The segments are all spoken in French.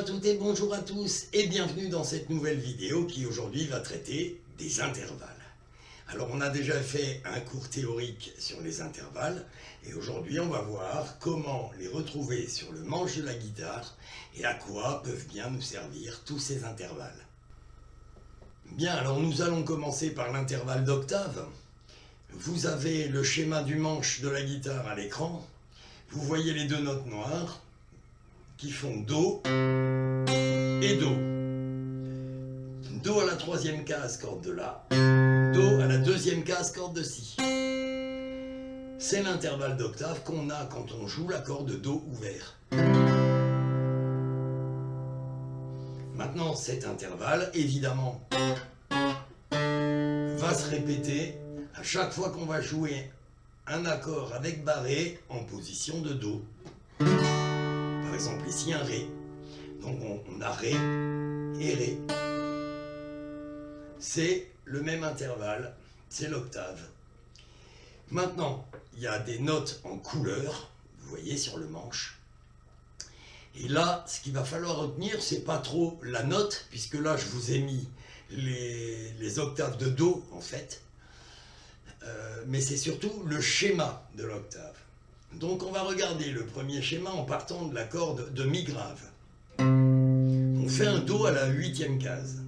toutes et bonjour à tous et bienvenue dans cette nouvelle vidéo qui aujourd'hui va traiter des intervalles. Alors on a déjà fait un cours théorique sur les intervalles et aujourd'hui on va voir comment les retrouver sur le manche de la guitare et à quoi peuvent bien nous servir tous ces intervalles. Bien, alors nous allons commencer par l'intervalle d'octave. Vous avez le schéma du manche de la guitare à l'écran. Vous voyez les deux notes noires qui font Do et Do. Do à la troisième case, corde de La. Do à la deuxième case, corde de Si. C'est l'intervalle d'octave qu'on a quand on joue l'accord de Do ouvert. Maintenant, cet intervalle, évidemment, va se répéter à chaque fois qu'on va jouer un accord avec barré en position de Do. Par exemple ici un Ré, donc on a Ré et Ré. C'est le même intervalle, c'est l'octave. Maintenant, il y a des notes en couleur, vous voyez sur le manche. Et là, ce qu'il va falloir retenir, c'est pas trop la note, puisque là je vous ai mis les octaves de Do en fait. Mais c'est surtout le schéma de l'octave. Donc on va regarder le premier schéma en partant de la corde de Mi grave. On fait un Do à la huitième case.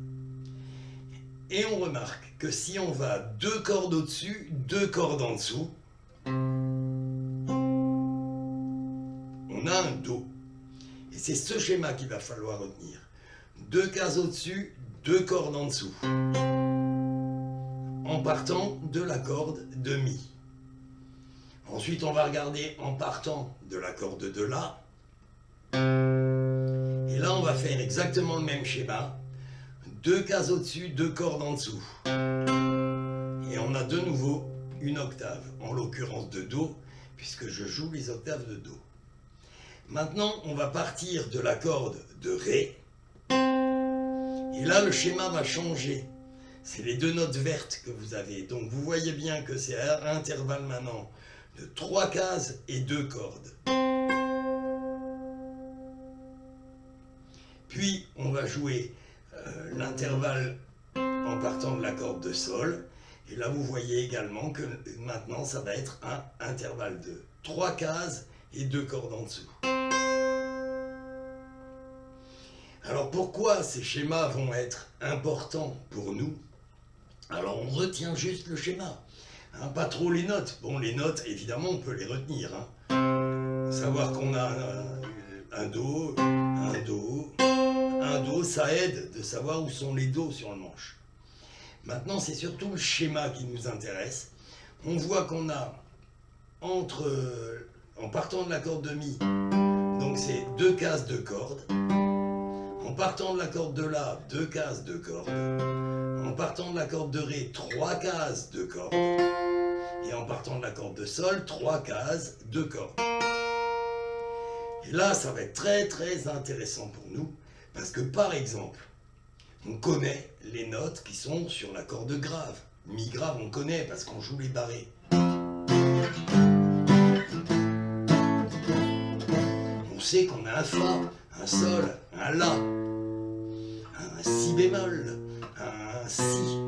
Et on remarque que si on va deux cordes au-dessus, deux cordes en dessous, on a un Do. Et c'est ce schéma qu'il va falloir retenir. Deux cases au-dessus, deux cordes en dessous. En partant de la corde de Mi. Ensuite, on va regarder en partant de la corde de La. Et là, on va faire exactement le même schéma. Deux cases au-dessus, deux cordes en dessous. Et on a de nouveau une octave, en l'occurrence de Do, puisque je joue les octaves de Do. Maintenant, on va partir de la corde de Ré. Et là, le schéma va changer. C'est les deux notes vertes que vous avez. Donc, vous voyez bien que c'est un intervalle maintenant de 3 cases et 2 cordes. Puis on va jouer l'intervalle en partant de la corde de Sol. Et là vous voyez également que maintenant ça va être un intervalle de 3 cases et 2 cordes en dessous. Alors pourquoi ces schémas vont être importants pour nous? Alors on retient juste le schéma. Pas trop les notes. Bon, les notes, évidemment, on peut les retenir. Savoir qu'on a un Do, un Do, un Do, ça aide de savoir où sont les Do sur le manche. Maintenant, c'est surtout le schéma qui nous intéresse. On voit qu'on a en partant de la corde de Mi, donc c'est 2 cases, 2 cordes. En partant de la corde de La, 2 cases, 2 cordes. En partant de la corde de Ré, 3 cases, 2 cordes. Et en partant de la corde de Sol, 3 cases, 2 cordes. Et là, ça va être très très intéressant pour nous, parce que par exemple, on connaît les notes qui sont sur la corde grave. Mi grave, on connaît parce qu'on joue les barrés. On sait qu'on a un Fa, un Sol, un La, un Si bémol, un Si.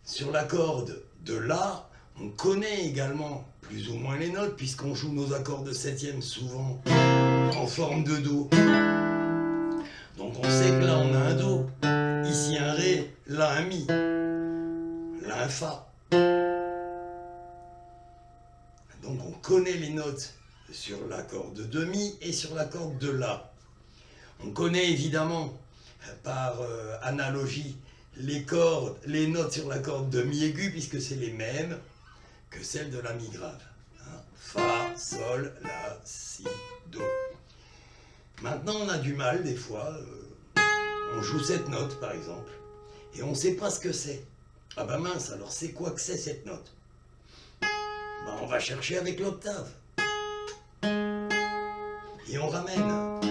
Sur la corde de La, on connaît également plus ou moins les notes puisqu'on joue nos accords de septième souvent en forme de Do. Donc on sait que là on a un Do, ici un Ré, là un Mi, là un Fa. Donc on connaît les notes sur la corde de Mi et sur la corde de La. On connaît évidemment par analogie les notes sur la corde de Mi aigu puisque c'est les mêmes que celles de la Mi grave. Fa, Sol, La, Si, Do. Maintenant on a du mal des fois, on joue cette note par exemple, et on ne sait pas ce que c'est. Ah bah mince, alors c'est quoi que c'est cette note? On va chercher avec l'octave. Et on ramène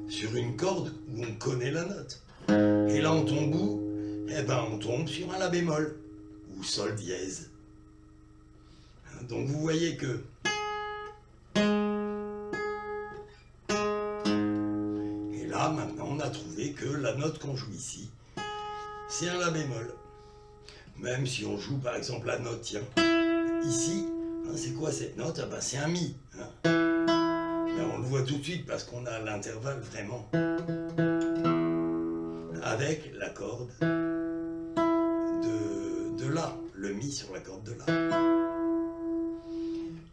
sur une corde où on connaît la note. Et là on tombe où? On tombe sur un La bémol ou Sol dièse. Donc vous voyez que maintenant on a trouvé que la note qu'on joue ici, c'est un La bémol. Même si on joue par exemple la note, tiens, ici, hein, c'est quoi cette note? Ah ben, c'est un Mi. Hein. Ben, on le voit tout de suite parce qu'on a l'intervalle vraiment avec la corde de La, le Mi sur la corde de La.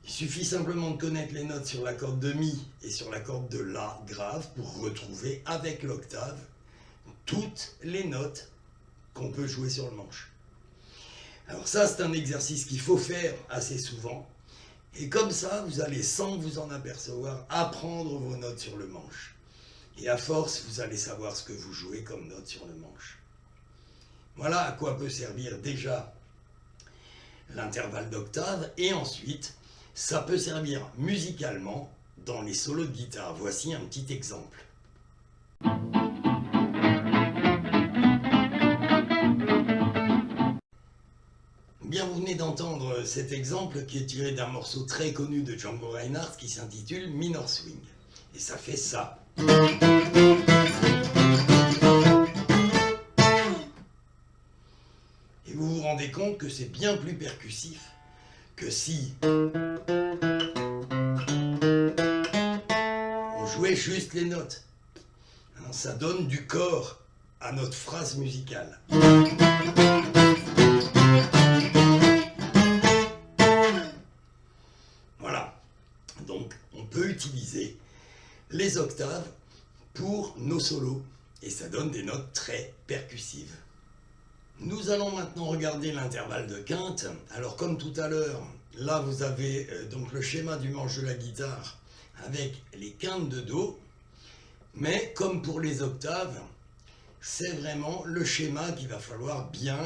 Il suffit simplement de connaître les notes sur la corde de Mi et sur la corde de La grave pour retrouver avec l'octave toutes les notes qu'on peut jouer sur le manche. Alors ça, c'est un exercice qu'il faut faire assez souvent. Et comme ça, vous allez, sans vous en apercevoir, apprendre vos notes sur le manche. Et à force, vous allez savoir ce que vous jouez comme note sur le manche. Voilà à quoi peut servir déjà l'intervalle d'octave. Et ensuite, ça peut servir musicalement dans les solos de guitare. Voici un petit exemple. Bien, vous venez d'entendre cet exemple qui est tiré d'un morceau très connu de Django Reinhardt qui s'intitule Minor Swing. Et ça fait ça. Et vous vous rendez compte que c'est bien plus percussif que si on jouait juste les notes. Ça donne du corps à notre phrase musicale. Voilà. Donc, on peut utiliser les octaves pour nos solos et ça donne des notes très percussives. Nous allons maintenant regarder l'intervalle de quinte. Alors comme tout à l'heure, là vous avez donc le schéma du manche de la guitare avec les quintes de Do, mais comme pour les octaves, c'est vraiment le schéma qu'il va falloir bien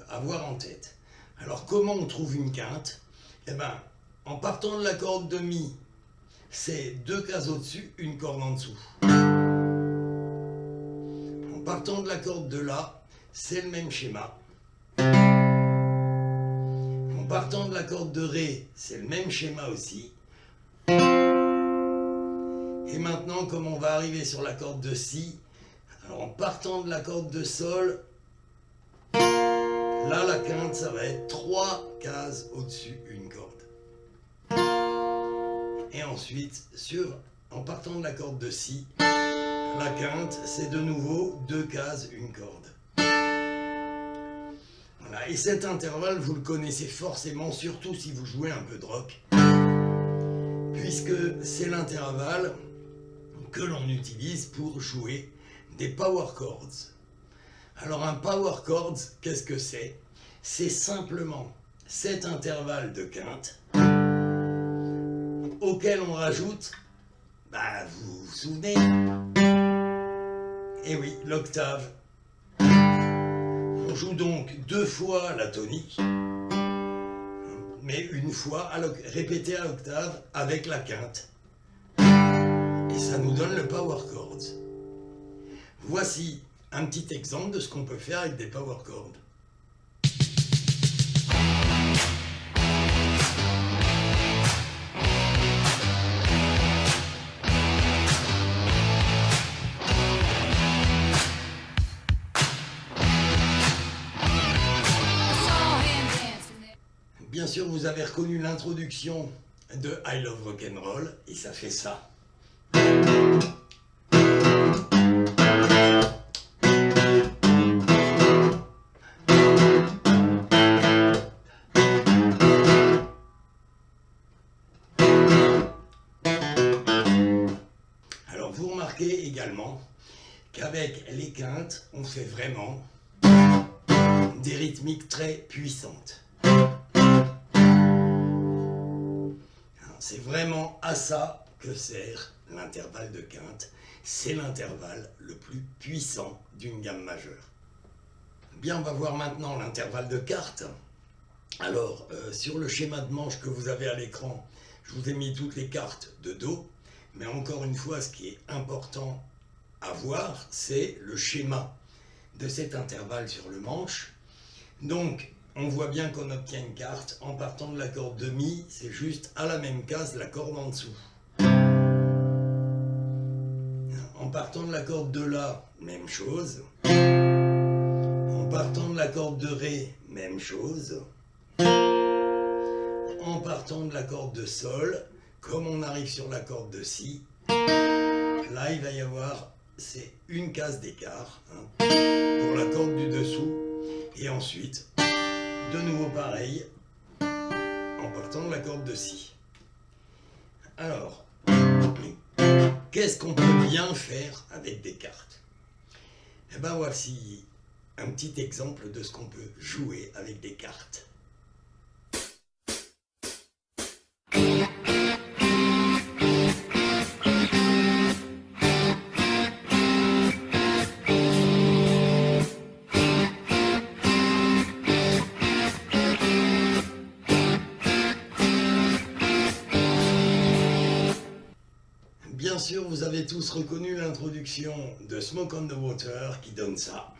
avoir en tête. Alors comment on trouve une quinte? Eh bien, en partant de la corde de Mi, c'est deux cases au-dessus, une corde en dessous. En partant de la corde de La, c'est le même schéma. En partant de la corde de Ré, c'est le même schéma aussi. Et maintenant, comme on va arriver sur la corde de Si, alors en partant de la corde de Sol, là la quinte, ça va être 3 cases au-dessus, une corde. Et ensuite, en partant de la corde de Si, la quinte, c'est de nouveau 2 cases, une corde. Voilà. Et cet intervalle, vous le connaissez forcément, surtout si vous jouez un peu de rock, puisque c'est l'intervalle que l'on utilise pour jouer des power chords. Alors un power chords, qu'est-ce que c'est? C'est simplement cet intervalle de quinte auquel on rajoute, vous vous souvenez? Eh oui, l'octave. On joue donc 2 fois la tonique, mais une fois répétée à l'octave avec la quinte. Et ça nous donne le power chords. Voici un petit exemple de ce qu'on peut faire avec des power chords. Bien sûr, vous avez reconnu l'introduction de I Love Rock'n'Roll, et ça fait ça. Alors, vous remarquez également qu'avec les quintes, on fait vraiment des rythmiques très puissantes. C'est vraiment à ça que sert l'intervalle de quinte. C'est l'intervalle le plus puissant d'une gamme majeure. Bien, on va voir maintenant l'intervalle de quarte. Alors, sur le schéma de manche que vous avez à l'écran, je vous ai mis toutes les cartes de Do. Mais encore une fois, ce qui est important à voir, c'est le schéma de cet intervalle sur le manche. Donc, on voit bien qu'on obtient une carte en partant de la corde de Mi, c'est juste à la même case la corde en dessous. En partant de la corde de La, même chose. En partant de la corde de Ré, même chose. En partant de la corde de Sol, comme on arrive sur la corde de Si, là il va y avoir, c'est une case d'écart pour la corde du dessous. Et ensuite, de nouveau pareil, en partant de la corde de Si. Alors, qu'est-ce qu'on peut bien faire avec des cartes? Eh bien voici un petit exemple de ce qu'on peut jouer avec des cartes. Bien sûr, vous avez tous reconnu l'introduction de Smoke on the Water qui donne ça.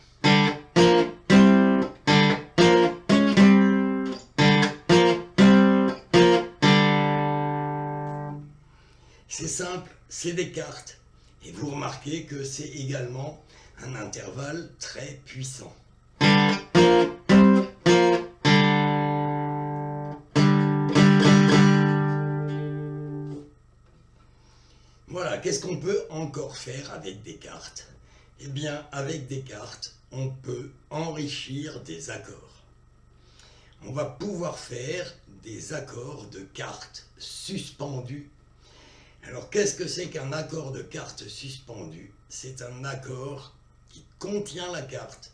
C'est simple, c'est des cartes. Et vous remarquez que c'est également un intervalle très puissant. Voilà, qu'est-ce qu'on peut encore faire avec des cartes? Eh bien, avec des cartes, on peut enrichir des accords. On va pouvoir faire des accords de cartes suspendues. Alors, qu'est-ce que c'est qu'un accord de carte suspendue? C'est un accord qui contient la carte,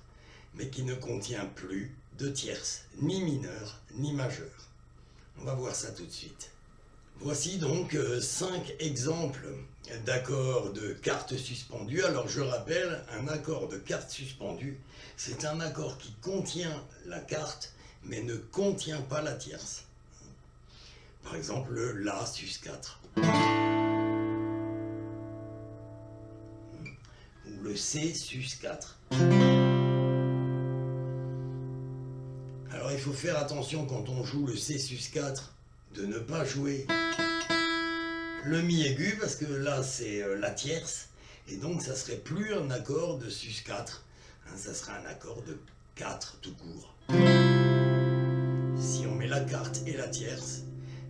mais qui ne contient plus de tierces, ni mineures, ni majeures. On va voir ça tout de suite. Voici donc 5 exemples d'accords de cartes suspendues. Alors je rappelle, un accord de carte suspendue, c'est un accord qui contient la carte, mais ne contient pas la tierce. Par exemple, le La sus4. Ou le C sus4. Alors il faut faire attention quand on joue le C sus4 de ne pas jouer le Mi aigu, parce que là c'est la tierce, et donc ça serait plus un accord de sus4, ça serait un accord de 4 tout court. Si on met la carte et la tierce,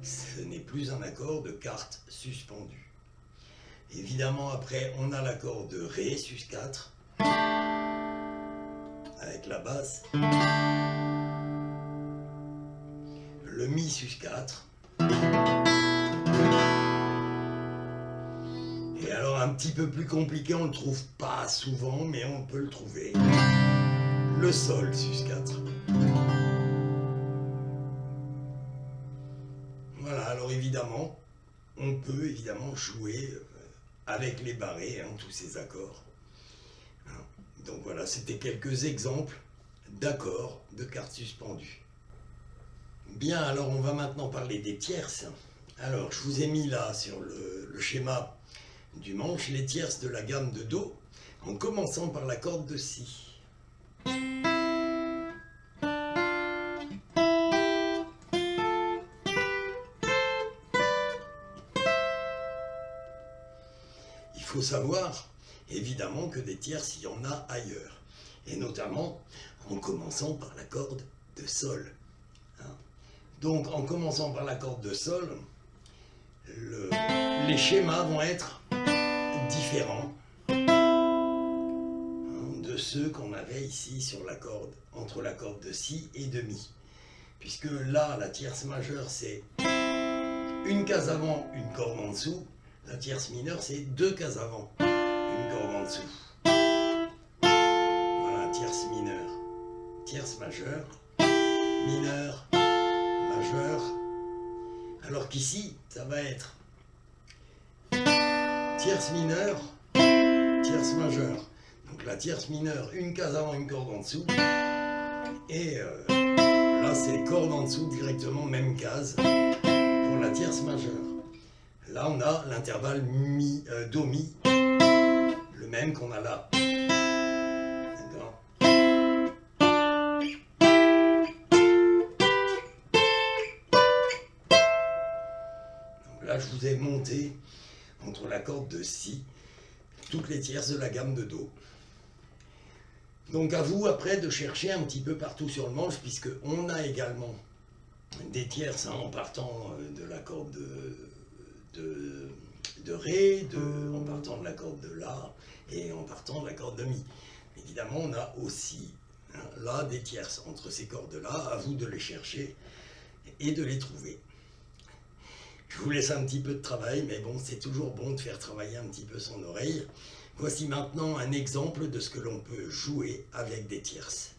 ce n'est plus un accord de carte suspendue. Évidemment après on a l'accord de Ré sus4, avec la basse, le Mi sus4, et alors un petit peu plus compliqué, on ne le trouve pas souvent, mais on peut le trouver, le Sol sus4. Voilà, alors évidemment, on peut évidemment jouer avec les barrés, tous ces accords. Donc voilà, c'était quelques exemples d'accords de cartes suspendues. Bien, alors on va maintenant parler des tierces. Alors, je vous ai mis là sur le schéma du manche les tierces de la gamme de Do, en commençant par la corde de Si. Il faut savoir, évidemment, que des tierces, il y en a ailleurs, et notamment en commençant par la corde de Sol. Donc, en commençant par la corde de Sol, les schémas vont être différents de ceux qu'on avait ici sur la corde, entre la corde de Si et de Mi. Puisque là, la tierce majeure, c'est une case avant, une corde en dessous. La tierce mineure, c'est 2 cases avant, une corde en dessous. Voilà, tierce mineure, tierce majeure, mineure, majeure. Alors qu'ici, ça va être tierce mineure, tierce majeure. Donc la tierce mineure, une case avant, une corde en dessous. Et là, c'est corde en dessous directement, même case, pour la tierce majeure. Là, on a l'intervalle Do-Mi, le même qu'on a là. D'accord ? Donc là, je vous ai monté entre la corde de Si toutes les tierces de la gamme de Do. Donc à vous après de chercher un petit peu partout sur le manche, puisque on a également des tierces en partant de la corde de Ré, en partant de la corde de La et en partant de la corde de Mi. Évidemment, on a aussi là des tierces entre ces cordes-là, à vous de les chercher et de les trouver. Je vous laisse un petit peu de travail, mais bon, c'est toujours bon de faire travailler un petit peu son oreille. Voici maintenant un exemple de ce que l'on peut jouer avec des tierces.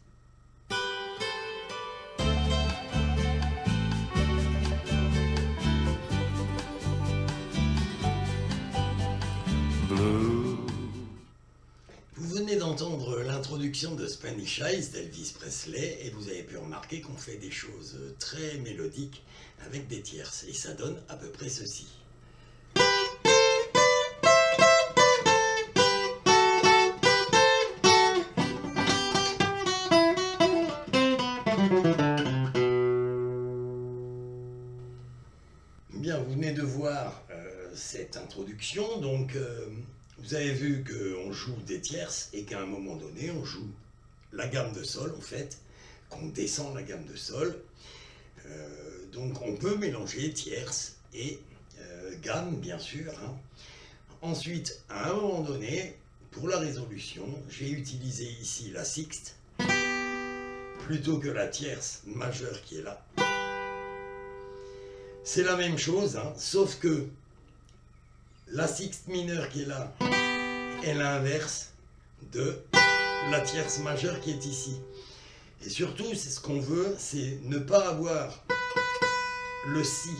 Vous venez d'entendre l'introduction de Spanish Eyes d'Elvis Presley et vous avez pu remarquer qu'on fait des choses très mélodiques avec des tierces et ça donne à peu près ceci. Bien, vous venez de voir cette introduction, donc vous avez vu qu'on joue des tierces et qu'à un moment donné, on joue la gamme de sol, en fait, qu'on descend la gamme de sol. Donc on peut mélanger tierces et gamme, bien sûr. Ensuite, à un moment donné, pour la résolution, j'ai utilisé ici la sixte, plutôt que la tierce majeure qui est là. C'est la même chose, sauf que la sixte mineure qui est là est l'inverse de la tierce majeure qui est ici. Et surtout, c'est ce qu'on veut, c'est ne pas avoir le si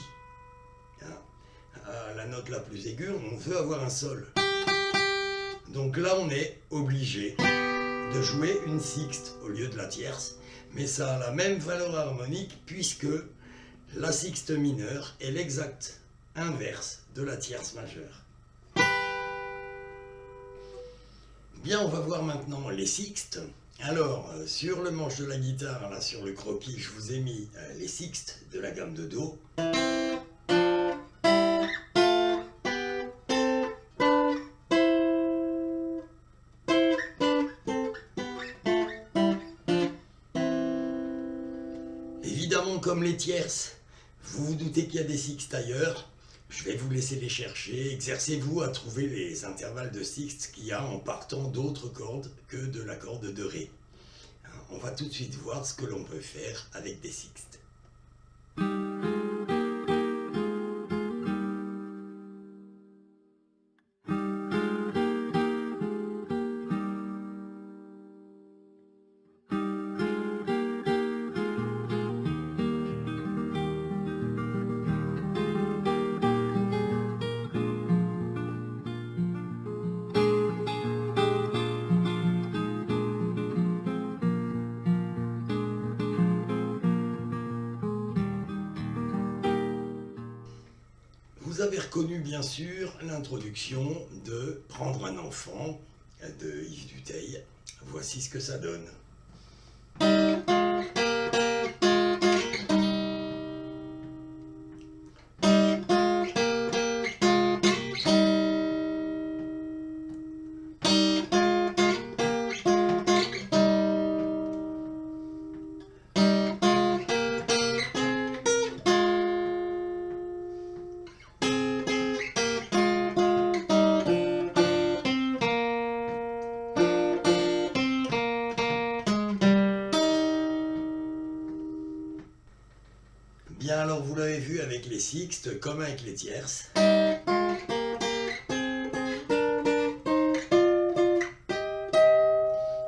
à la note la plus aiguë, on veut avoir un sol. Donc là, on est obligé de jouer une sixte au lieu de la tierce, mais ça a la même valeur harmonique puisque la sixte mineure est l'exact inverse de la tierce majeure. Bien, on va voir maintenant les sixtes. Alors, sur le manche de la guitare, là sur le croquis, je vous ai mis les sixtes de la gamme de Do. Évidemment, comme les tierces, vous vous doutez qu'il y a des sixtes ailleurs. Je vais vous laisser les chercher. Exercez-vous à trouver les intervalles de sixtes qu'il y a en partant d'autres cordes que de la corde de Ré. On va tout de suite voir ce que l'on peut faire avec des sixtes. Vous avez reconnu bien sûr l'introduction de Prendre un enfant de Yves Duteil. Voici ce que ça donne. Bien, alors vous l'avez vu avec les sixtes comme avec les tierces.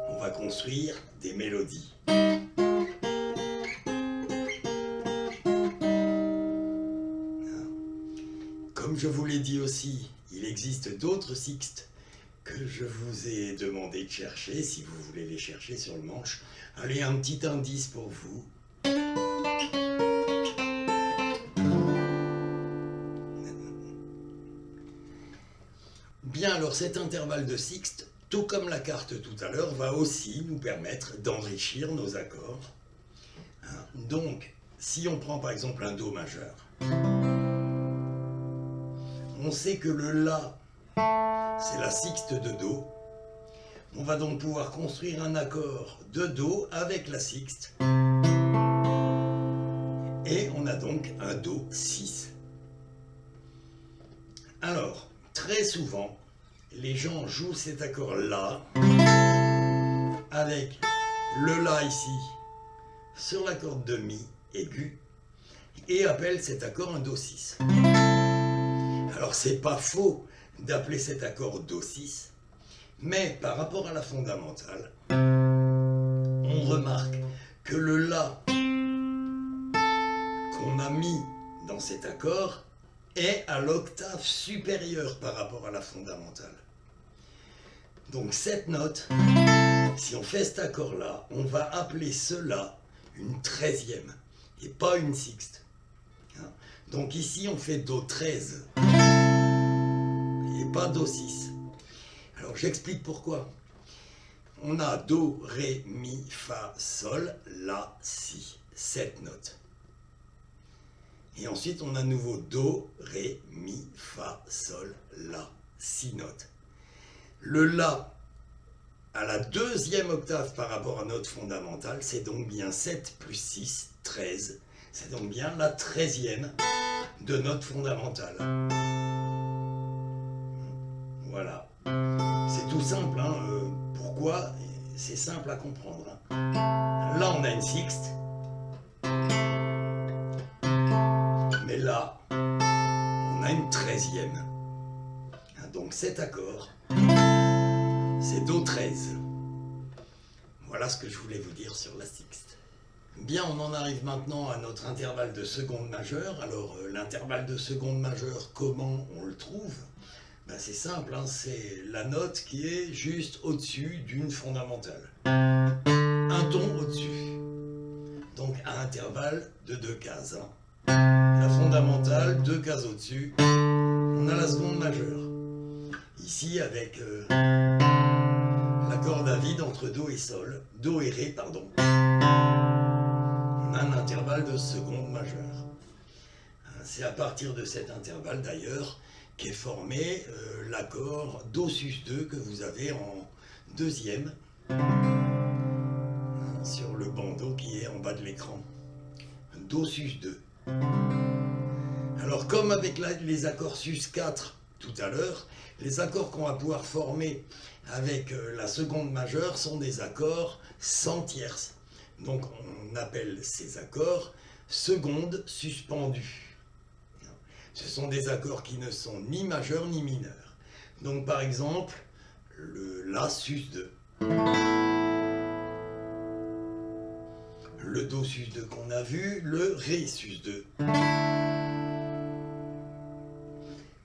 On va construire des mélodies. Comme je vous l'ai dit aussi, il existe d'autres sixtes que je vous ai demandé de chercher, si vous voulez les chercher sur le manche. Allez, un petit indice pour vous. Bien, alors cet intervalle de sixte, tout comme la carte tout à l'heure, va aussi nous permettre d'enrichir nos accords. Donc, si on prend par exemple un Do majeur, on sait que le La c'est la sixte de Do. On va donc pouvoir construire un accord de Do avec la sixte. Et on a donc un Do 6. Alors, très souvent, les gens jouent cet accord-là avec le La ici sur la corde de Mi aiguë et appellent cet accord un Do 6. Alors, c'est pas faux d'appeler cet accord Do 6, mais par rapport à la fondamentale, on remarque que le La qu'on a mis dans cet accord est à l'octave supérieure par rapport à la fondamentale. Donc cette note, si on fait cet accord-là, on va appeler cela une 13e et pas une sixte. Donc ici on fait Do 13 et pas Do 6. Alors j'explique pourquoi. On a Do, Ré, Mi, Fa, Sol, La, Si, 7 notes. Et ensuite, on a à nouveau Do, Ré, Mi, Fa, Sol, La, 6 notes. Le La, à la deuxième octave par rapport à notre fondamentale, c'est donc bien 7 plus 6, 13. C'est donc bien la 13e de notre fondamentale. Voilà. C'est tout simple. Hein. Pourquoi? C'est simple à comprendre. Hein. Là, on a une sixte. Mais là, on a une 13e. Donc cet accord, c'est Do 13. Voilà ce que je voulais vous dire sur la sixte. Bien, on en arrive maintenant à notre intervalle de seconde majeure. Alors, l'intervalle de seconde majeure, comment on le trouve? Ben, c'est simple, hein, c'est la note qui est juste au-dessus d'une fondamentale. Un ton au-dessus. Donc, à intervalle de 2 cases. Hein. La fondamentale, 2 cases au-dessus, on a la seconde majeure. Ici, avec l'accord à vide entre Do et Sol, Do et Ré, pardon, on a un intervalle de seconde majeure. C'est à partir de cet intervalle, d'ailleurs, qu'est formé l'accord Do sus 2 que vous avez en deuxième, sur le bandeau qui est en bas de l'écran. Do sus 2. Alors comme avec les accords sus 4 tout à l'heure, les accords qu'on va pouvoir former avec la seconde majeure sont des accords sans tierce. Donc on appelle ces accords seconde suspendue. Ce sont des accords qui ne sont ni majeurs ni mineurs. Donc par exemple, le La sus 2. Le Do sus 2 qu'on a vu, le Ré sus 2.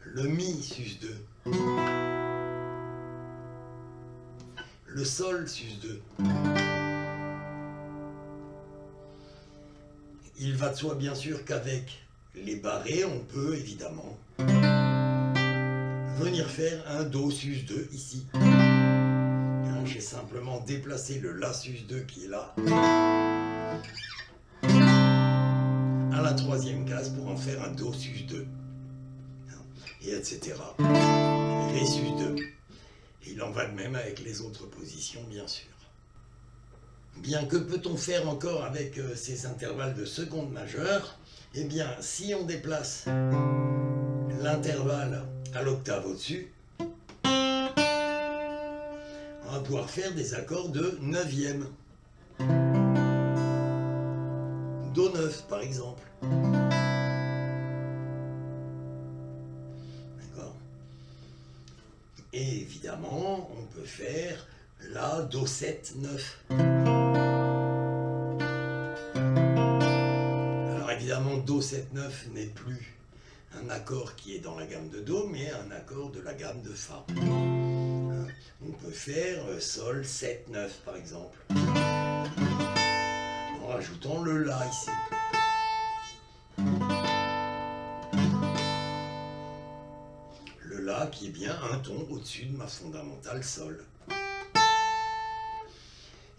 Le Mi sus 2. Le Sol sus 2. Il va de soi bien sûr qu'avec les barrés, on peut évidemment venir faire un Do sus 2 ici. J'ai simplement déplacé le La sus 2 qui est là à la troisième case pour en faire un Do sus 2. Et etc. Ré sus 2. Il en va de même avec les autres positions, bien sûr. Bien, que peut-on faire encore avec ces intervalles de seconde majeure? Eh bien, si on déplace l'intervalle à l'octave au-dessus, on va pouvoir faire des accords de neuvième. Do 9, par exemple. D'accord? Et évidemment, on peut faire La, Do 7, 9. Alors évidemment, Do 7, 9 n'est plus un accord qui est dans la gamme de Do, mais un accord de la gamme de Fa. On peut faire Sol 7, 9 par exemple, en rajoutant le La ici. Le La qui est bien un ton au-dessus de ma fondamentale Sol.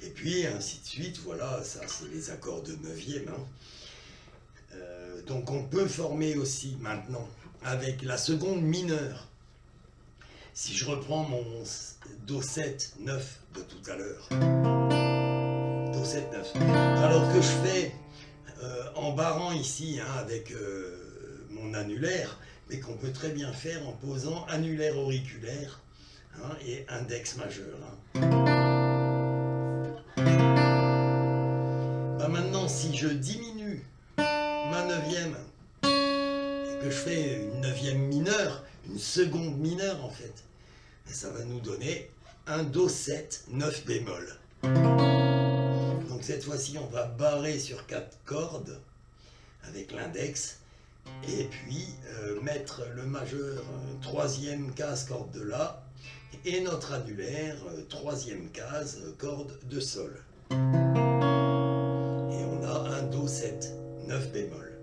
Et puis ainsi de suite, voilà, ça c'est les accords de neuvième. Donc on peut former aussi maintenant avec la seconde mineure Si je reprends mon Do 7, 9 de tout à l'heure, Do 7, 9, alors que je fais en barrant ici hein, avec mon annulaire, mais qu'on peut très bien faire en posant annulaire auriculaire hein, et index majeur. Hein. Bah maintenant, si je diminue ma neuvième et que je fais une neuvième mineure, une seconde mineure en fait, ça va nous donner un Do 7, 9 bémol. Donc cette fois-ci, on va barrer sur 4 cordes avec l'index et puis mettre le majeur troisième case corde de La et notre annulaire troisième case corde de Sol. Et on a un Do 7, 9 bémol.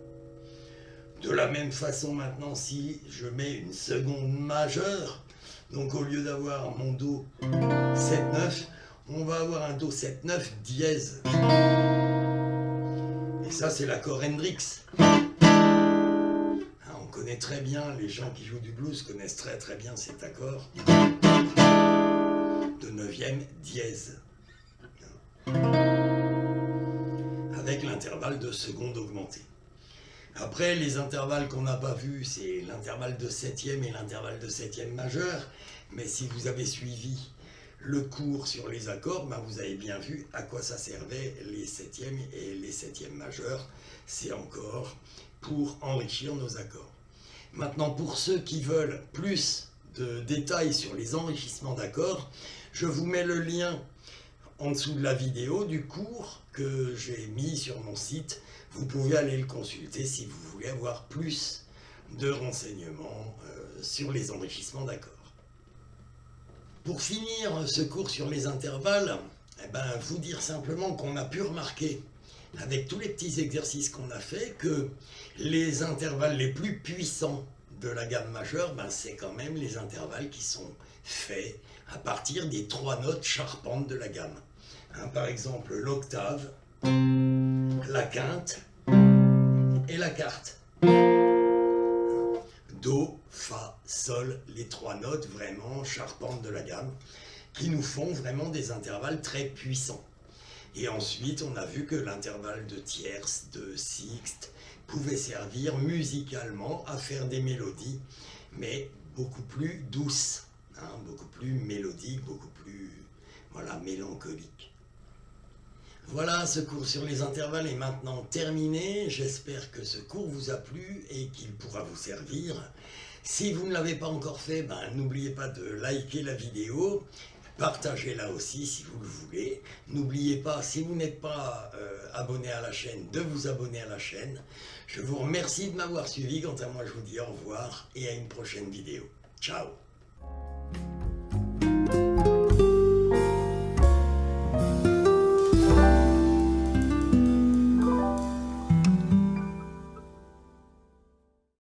De la même façon maintenant, si je mets une seconde majeure, donc au lieu d'avoir mon Do 7, 9, on va avoir un Do 7, 9 dièse. Et ça, c'est l'accord Hendrix. On connaît très bien, les gens qui jouent du blues connaissent très très bien cet accord de 9e dièse. Avec l'intervalle de seconde augmentée. Après, les intervalles qu'on n'a pas vus, c'est l'intervalle de 7e et l'intervalle de 7e majeur. Mais si vous avez suivi le cours sur les accords, ben vous avez bien vu à quoi ça servait les 7e et les 7e majeurs. C'est encore pour enrichir nos accords. Maintenant, pour ceux qui veulent plus de détails sur les enrichissements d'accords, je vous mets le lien en dessous de la vidéo du cours que j'ai mis sur mon site. Vous pouvez aller le consulter si vous voulez avoir plus de renseignements sur les enrichissements d'accords. Pour finir ce cours sur les intervalles, vous dire simplement qu'on a pu remarquer, avec tous les petits exercices qu'on a fait, que les intervalles les plus puissants de la gamme majeure, c'est quand même les intervalles qui sont faits à partir des 3 notes charpantes de la gamme. Hein, par exemple, l'octave, la quinte et la quarte. Do, Fa, Sol, les 3 notes vraiment charpantes de la gamme, qui nous font vraiment des intervalles très puissants. Et ensuite, on a vu que l'intervalle de tierce, de sixte, pouvait servir musicalement à faire des mélodies, mais beaucoup plus douces, hein, beaucoup plus mélodiques, beaucoup plus mélancoliques. Voilà, ce cours sur les intervalles est maintenant terminé. J'espère que ce cours vous a plu et qu'il pourra vous servir. Si vous ne l'avez pas encore fait, n'oubliez pas de liker la vidéo. Partagez-la aussi si vous le voulez. N'oubliez pas, si vous n'êtes pas abonné à la chaîne, de vous abonner à la chaîne. Je vous remercie de m'avoir suivi. Quant à moi, je vous dis au revoir et à une prochaine vidéo. Ciao!